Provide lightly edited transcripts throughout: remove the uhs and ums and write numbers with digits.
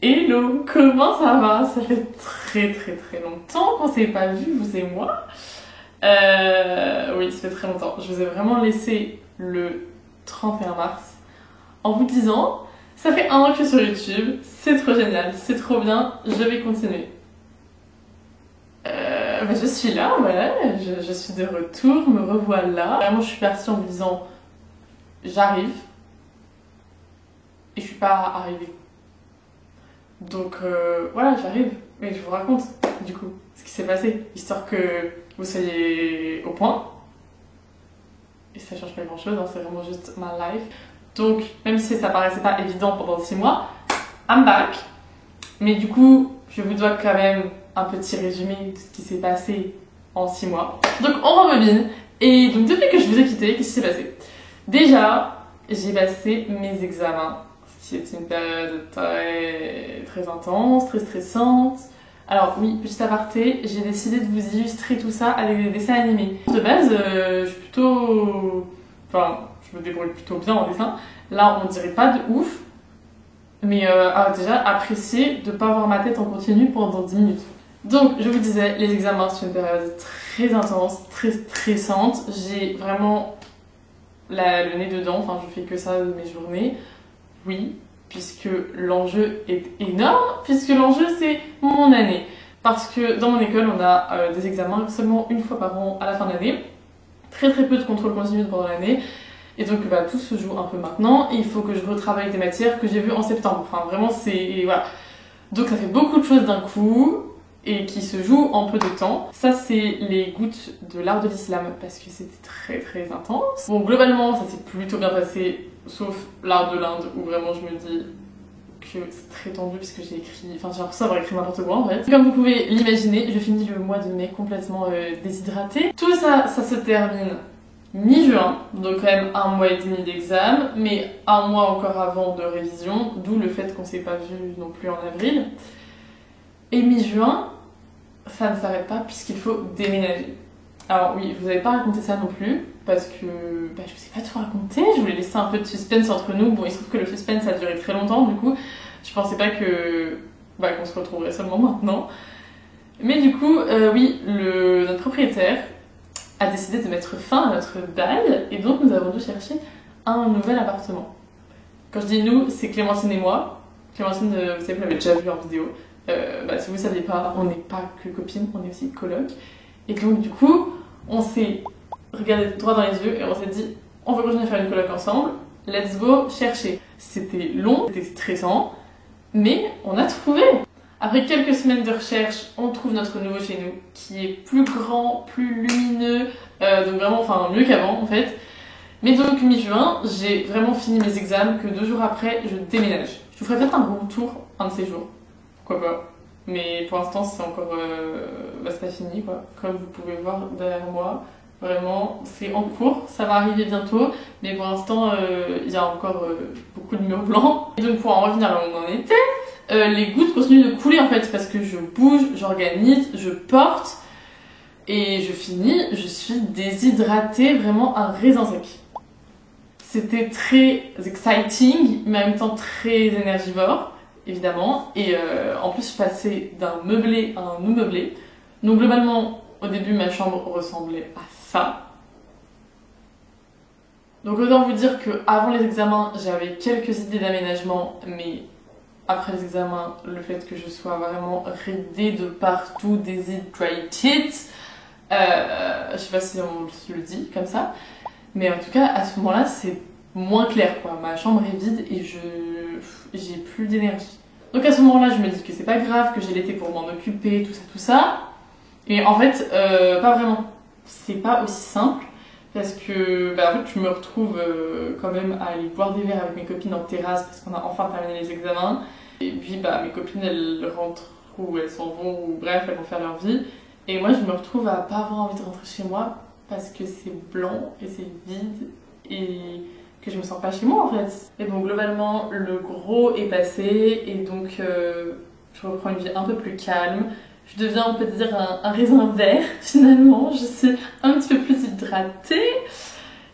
Hello, comment ça va? Ça fait très longtemps qu'on s'est pas vu, vous et moi. Oui, ça fait très longtemps. Je vous ai vraiment laissé le 31 mars en vous disant ça fait 1 an que je suis sur YouTube, c'est trop génial, c'est trop bien, je vais continuer. Je suis là, voilà, je suis de retour, me revoilà. Vraiment, je suis partie en vous disant j'arrive et je suis pas arrivée. Donc voilà, j'arrive et je vous raconte du coup ce qui s'est passé, histoire que vous soyez au point. Et ça change pas grand chose, hein, c'est vraiment juste ma life. Donc même si ça paraissait pas évident pendant 6 mois, I'm back. Mais du coup, je vous dois quand même un petit résumé de ce qui s'est passé en 6 mois. Donc on rembobine. Et donc depuis que je vous ai quitté, qu'est-ce qui s'est passé? Déjà, j'ai passé mes examens. Qui est une période très intense, très stressante. Alors oui, petit aparté, j'ai décidé de vous illustrer tout ça avec des dessins animés. De base, je suis plutôt... Enfin, je me débrouille plutôt bien en dessin. Là, on dirait pas de ouf, mais déjà, apprécier de pas voir ma tête en continu pendant 10 minutes. Donc, je vous disais, les examens, c'est une période très intense, très stressante. J'ai vraiment le nez dedans, enfin, je fais que ça de mes journées. Oui, puisque l'enjeu est énorme, puisque l'enjeu c'est mon année. Parce que dans mon école, on a des examens seulement une fois par an à la fin de l'année. Très peu de contrôle continu pendant l'année. Et donc tout se joue un peu maintenant. Et il faut que je retravaille des matières que j'ai vues en septembre. Enfin vraiment c'est... Voilà. Donc ça fait beaucoup de choses d'un coup et qui se jouent en peu de temps. Ça c'est les gouttes de l'art de l'islam parce que c'était très intense. Bon globalement ça s'est plutôt bien passé. Sauf l'art de l'Inde où vraiment je me dis que c'est très tendu parce que j'ai écrit... Enfin j'ai l'impression d'avoir écrit n'importe quoi en fait. Comme vous pouvez l'imaginer, je finis le mois de mai complètement déshydratée. Tout ça, ça se termine mi-juin, donc quand même 1 mois et demi d'examen, mais 1 mois encore avant de révision, d'où le fait qu'on s'est pas vu non plus en avril. Et mi-juin, ça ne s'arrête pas puisqu'il faut déménager. Alors oui, je vous avais pas raconté ça non plus, parce que je vous ai pas tout raconté, je voulais laisser un peu de suspense entre nous. Bon, il se trouve que le suspense a duré très longtemps, du coup, je pensais pas qu'on se retrouverait seulement maintenant. Mais du coup, oui, notre propriétaire a décidé de mettre fin à notre bail, et donc nous avons dû chercher un nouvel appartement. Quand je dis nous, c'est Clémentine et moi. Clémentine, vous savez, vous l'avez déjà vu en vidéo. Si vous ne saviez pas, on n'est pas que copines, on est aussi coloc. Et donc du coup, on s'est regardé droit dans les yeux et on s'est dit on veut continuer à faire une coloc ensemble, let's go chercher. C'était long, c'était stressant, mais on a trouvé. Après quelques semaines de recherche, on trouve notre nouveau chez nous, qui est plus grand, plus lumineux, donc vraiment, enfin mieux qu'avant en fait. Mais donc mi-juin, j'ai vraiment fini mes examens, que 2 jours après, je déménage. Je vous ferai peut-être un gros tour un de ces jours, pourquoi pas. Mais pour l'instant, c'est encore... c'est pas fini, quoi. Comme vous pouvez voir derrière moi, vraiment, c'est en cours. Ça va arriver bientôt, mais pour l'instant, il y a encore beaucoup de murs blancs. Et donc, pour en revenir là où on en était, les gouttes continuent de couler, en fait, parce que je bouge, j'organise, je porte, et je finis, je suis déshydratée, vraiment un raisin sec. C'était très exciting, mais en même temps très énergivore. Évidemment, et en plus je passais d'un meublé à un non-meublé. Donc globalement, au début ma chambre ressemblait à ça. Donc autant vous dire qu'avant les examens, j'avais quelques idées d'aménagement, mais après les examens, le fait que je sois vraiment ridée de partout, deshydrated, je sais pas si on le dit comme ça, mais en tout cas à ce moment-là, c'est moins clair quoi. Ma chambre est vide et j'ai plus d'énergie. Donc à ce moment-là, je me dis que c'est pas grave, que j'ai l'été pour m'en occuper, tout ça. Et en fait, pas vraiment. C'est pas aussi simple parce que en fait, je me retrouve quand même à aller boire des verres avec mes copines en terrasse parce qu'on a enfin terminé les examens. Et puis mes copines elles rentrent ou elles s'en vont ou bref, elles vont faire leur vie. Et moi, je me retrouve à pas avoir envie de rentrer chez moi parce que c'est blanc et c'est vide et que je me sens pas chez moi en fait. Et donc globalement le gros est passé et donc je reprends une vie un peu plus calme. Je deviens on peut dire un raisin vert finalement, je suis un petit peu plus hydratée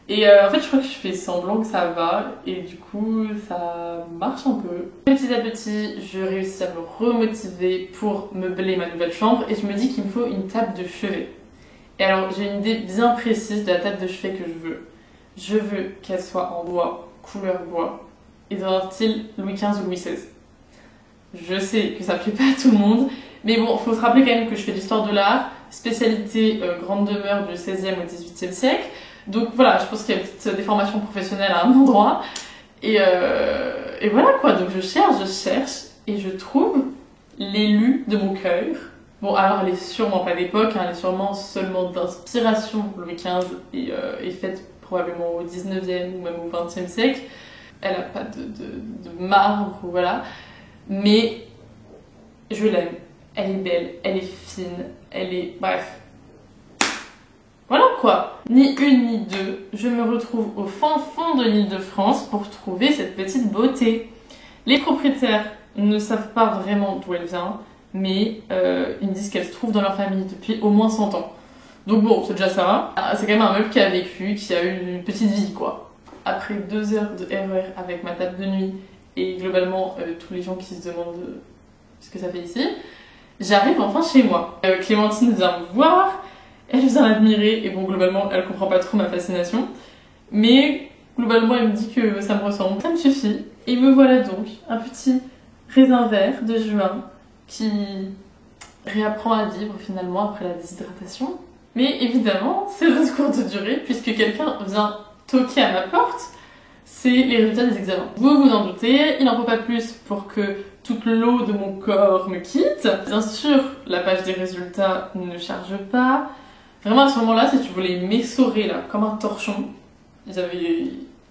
Et en fait, je crois que je fais semblant que ça va, et du coup, ça marche un peu. Petit à petit, je réussis à me remotiver pour meubler ma nouvelle chambre, et je me dis qu'il me faut une table de chevet. Et alors, j'ai une idée bien précise de la table de chevet que je veux. Je veux qu'elle soit en bois, couleur bois, et dans un style Louis XV ou Louis XVI. Je sais que ça plaît pas à tout le monde, mais bon, faut se rappeler quand même que je fais l'histoire de l'art, spécialité grande demeure du XVIe au XVIIIe siècle. Donc voilà, je pense qu'il y a une petite déformation professionnelle à un endroit. Et voilà quoi, donc je cherche, et je trouve l'élu de mon cœur. Bon, alors elle est sûrement pas d'époque, hein, elle est sûrement seulement d'inspiration Louis XV et faite probablement au 19e ou même au 20e siècle. Elle a pas de marbre, voilà. Mais je l'aime. Elle est belle, elle est fine, elle est... Bref. Voilà quoi. Ni une ni deux, je me retrouve au fin fond de l'Île-de-France pour trouver cette petite beauté. Les propriétaires ne savent pas vraiment d'où elle vient, mais ils me disent qu'elle se trouve dans leur famille depuis au moins 100 ans. Donc bon, c'est déjà ça. C'est quand même un meuble qui a vécu, qui a eu une petite vie quoi. Après 2 heures de RER avec ma table de nuit et globalement tous les gens qui se demandent ce que ça fait ici, j'arrive enfin chez moi. Clémentine vient me voir, elle vient l'admirer et bon globalement elle comprend pas trop ma fascination, mais globalement elle me dit que ça me ressemble, ça me suffit. Et me voilà donc, un petit raisin vert de juin qui réapprend à vivre finalement après la déshydratation. Mais évidemment, c'est de courte durée puisque quelqu'un vient toquer à ma porte. C'est les résultats des examens. Vous vous en doutez, il n'en faut pas plus pour que toute l'eau de mon corps me quitte. Bien sûr, la page des résultats ne charge pas. Vraiment à ce moment-là, si tu voulais m'essorer là, comme un torchon, il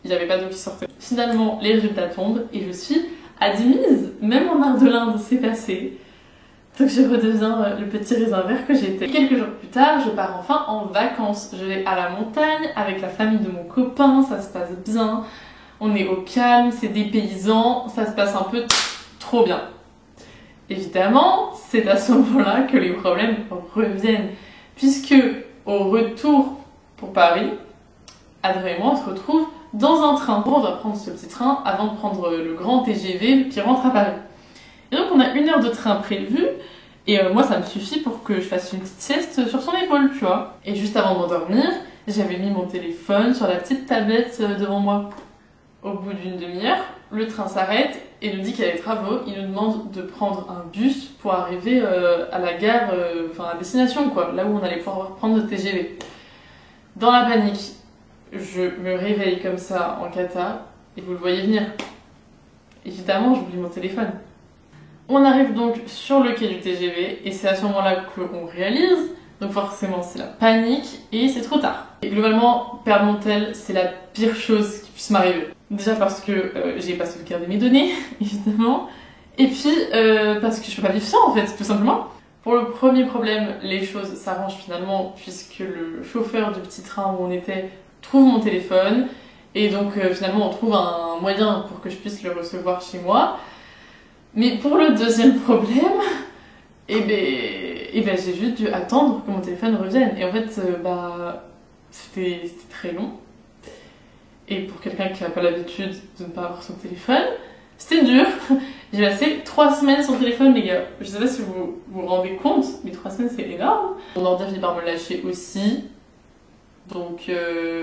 n'y avait pas d'eau qui sortait. Finalement, les résultats tombent et je suis admise. Même en art de l'Inde, c'est passé. Donc je redeviens le petit raisin vert que j'étais. Quelques jours plus tard, je pars enfin en vacances. Je vais à la montagne avec la famille de mon copain, ça se passe bien. On est au calme, c'est des paysans, ça se passe un peu trop bien. Évidemment, c'est à ce moment-là que les problèmes reviennent. Puisque au retour pour Paris, Adrien et moi on se retrouve dans un train. On doit prendre ce petit train avant de prendre le grand TGV qui rentre à Paris. Et donc on a 1 heure de train prévue, et moi ça me suffit pour que je fasse une petite sieste sur son épaule, tu vois. Et juste avant de m'endormir, j'avais mis mon téléphone sur la petite tablette devant moi. Au bout d'une demi-heure, le train s'arrête et nous dit qu'il y a des travaux. Il nous demande de prendre un bus pour arriver à la gare, enfin à destination quoi, là où on allait pouvoir prendre le TGV. Dans la panique, je me réveille comme ça en cata, et vous le voyez venir. Évidemment, j'oublie mon téléphone. On arrive donc sur le quai du TGV et c'est à ce moment-là qu'on réalise, donc forcément c'est la panique et c'est trop tard. Et globalement, perdre mon tel, c'est la pire chose qui puisse m'arriver. Déjà parce que j'ai pas sauvegardé mes données, évidemment, et puis parce que je peux pas vivre sans en fait, tout simplement. Pour le premier problème, les choses s'arrangent finalement puisque le chauffeur du petit train où on était trouve mon téléphone et donc finalement on trouve un moyen pour que je puisse le recevoir chez moi. Mais pour le deuxième problème, j'ai juste dû attendre que mon téléphone revienne. Et en fait, c'était très long. Et pour quelqu'un qui n'a pas l'habitude de ne pas avoir son téléphone, c'était dur. J'ai passé 3 semaines sans téléphone, les gars. Je sais pas si vous vous rendez compte, mais 3 semaines c'est énorme. Mon ordi a fini par me lâcher aussi. Donc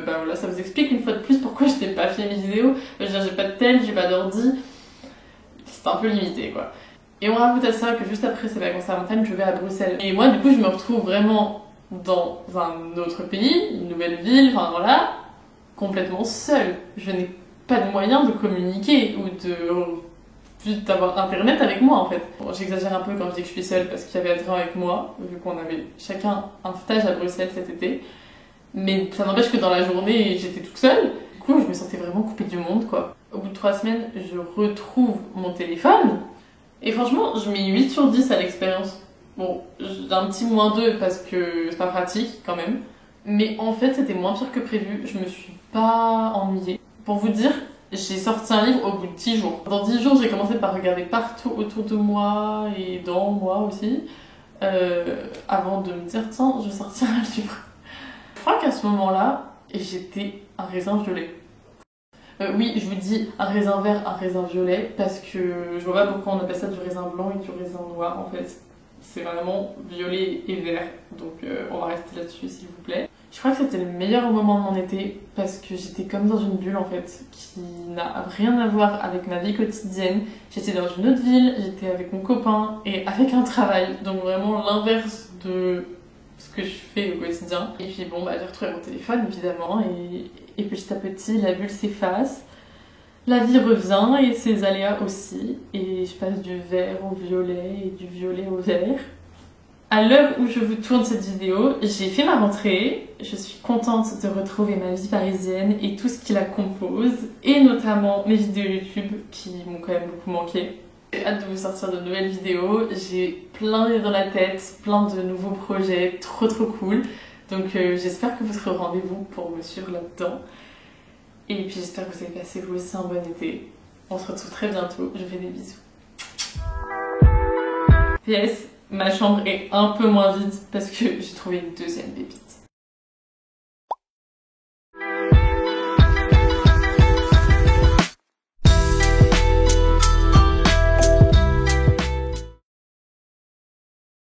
voilà, ça vous explique une fois de plus pourquoi je n'ai pas fait mes vidéos. Je veux dire, j'ai pas de tel, j'ai pas d'ordi. C'est un peu limité quoi. Et on rajoute à ça que juste après ces vacances à la montagne, je vais à Bruxelles. Et moi du coup je me retrouve vraiment dans un autre pays, une nouvelle ville, enfin voilà, complètement seule. Je n'ai pas de moyen de communiquer ou de juste d'avoir internet avec moi en fait. Bon, j'exagère un peu quand je dis que je suis seule parce qu'il y avait Adrien avec moi, vu qu'on avait chacun un stage à Bruxelles cet été. Mais ça n'empêche que dans la journée j'étais toute seule. Du coup je me sentais vraiment coupée du monde quoi. Au bout de 3 semaines, je retrouve mon téléphone. Et franchement, je mets 8 sur 10 à l'expérience. Bon, j'ai un petit -2 parce que c'est pas pratique quand même. Mais en fait, c'était moins pire que prévu. Je me suis pas ennuyée. Pour vous dire, j'ai sorti un livre au bout de 10 jours. Dans 10 jours, j'ai commencé par regarder partout autour de moi et dans moi aussi. Avant de me dire, tiens, je vais sortir un livre. Je crois qu'à ce moment-là, et j'étais un raisin violet. Oui, je vous dis un raisin vert, un raisin violet, parce que je vois pas pourquoi on appelle ça du raisin blanc et du raisin noir en fait. C'est vraiment violet et vert, donc on va rester là-dessus s'il vous plaît. Je crois que c'était le meilleur moment de mon été, parce que j'étais comme dans une bulle en fait, qui n'a rien à voir avec ma vie quotidienne. J'étais dans une autre ville, j'étais avec mon copain et avec un travail, donc vraiment l'inverse de ce que je fais au quotidien. Et puis bon, bah, j'ai retrouvé mon téléphone évidemment, et petit à petit la bulle s'efface. La vie revient et ses aléas aussi, et je passe du vert au violet et du violet au vert. À l'heure où je vous tourne cette vidéo, j'ai fait ma rentrée, je suis contente de retrouver ma vie parisienne et tout ce qui la compose, et notamment mes vidéos YouTube qui m'ont quand même beaucoup manqué. J'ai hâte de vous sortir de nouvelles vidéos, j'ai plein d'idées dans la tête, plein de nouveaux projets, trop cool. Donc j'espère que vous serez au rendez-vous pour me suivre là-dedans. Et puis j'espère que vous avez passé vous aussi un bon été. On se retrouve très bientôt, je vous fais des bisous. PS, ma chambre est un peu moins vide parce que j'ai trouvé une deuxième pépite.